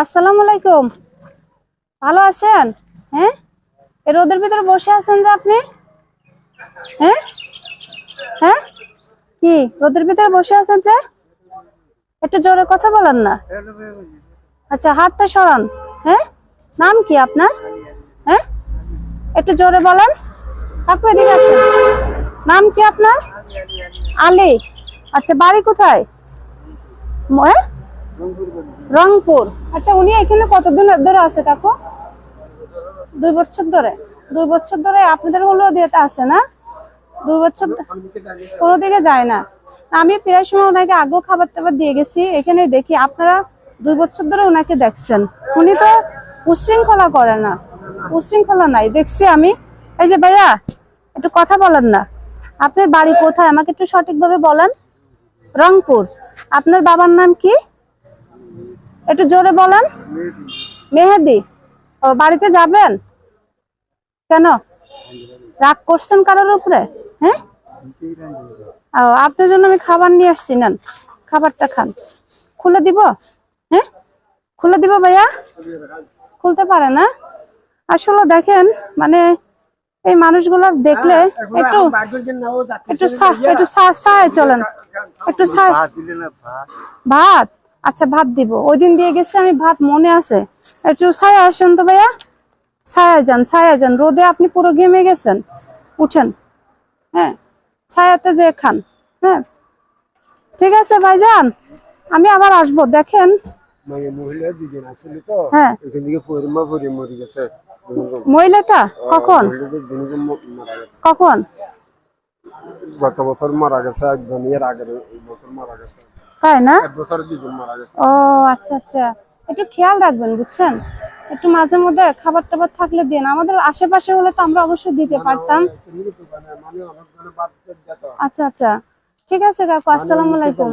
আসসালামু আলাইকুম। ভালো আছেন? হ্যাঁ, এই রোদের ভিতরে বসে আছেন যে আপনি? হ্যাঁ হ্যাঁ, কি রোদের ভিতরে বসে আছেন যে? একটু জোরে কথা বলেন না। আচ্ছা, হাতটা সরান। হ্যাঁ, নাম কি আপনার? হ্যাঁ, একটু জোরে বলেন। আপনি এদিকে আসেন। নাম কি আপনার? আলী। আচ্ছা, বাড়ি কোথায়? হ্যাঁ, রংপুর। আচ্ছা, উনি এখানে কতদিন ধরে আছে কাকু? 2 বছর ধরে। 2 বছর ধরে আপনাদের হলো দিতে আসে না? 2 বছর কোনো দিকে যায় না। আমি প্রায় সময় ওনাকে আগেও খাবার টাবার দিয়ে গেছি, এখানে দেখি আপনারা 2 বছর ধরে ওনাকে দেখছেন। উনি তো উশৃঙ্খলা করে না, উশৃঙ্খলা নাই দেখছি আমি। এই যে ভাইয়া, একটু কথা বলেন না। আপনার বাড়ি কোথায় আমাকে একটু সঠিকভাবে বলেন। রংপুর। আপনার বাবার নাম কি? একটু জোরে বলেন। মেহেদি। ও, বাড়িতে যাবেন কেন? রাগ করছেন কারোর উপরে? হ্যাঁ, আপনার জন্য আমি খাবার নিয়ে আসছি, নেন খাবারটা খান। খুলে দিব? হ্যাঁ, খুলে দিব ভাইয়া? খুলতে পারে না আসলে। দেখেন মানে এই মানুষগুলো দেখলে একটু একটু একটু সায় চলেন, একটু ভাত। আচ্ছা, ভাত দিব, ওই দিন দিয়ে গেছে আমি, ভাত মনে আছে। একটু ছায়া আসুন তো ভাইয়া, ছায়া যান, ছায়া যান। রোদে আপনি পুরো ঘেমে গেছেন, উঠেন। হ্যাঁ, ছায়াতে যে খান। হ্যাঁ, ঠিক আছে ভাইজান, আমি আবার আসবো। দেখেন হ্যাঁ, মহিলাটা কখন কখন? গত বছর মারা গেছে একজন, এর আগের বছর মারা গেছে। তাই না? এক বছর 2জন মারা গেছে। ও আচ্ছা আচ্ছা, একটু খেয়াল রাখবেন বুঝছেন। একটু মাঝে মধ্যে খাবার টাবার থাকলে দিন। আমাদের আশেপাশে হলে তো আমরা অবশ্যই দিতে পারতাম। আচ্ছা আচ্ছা, ঠিক আছে কাকু, আসসালামু আলাইকুম।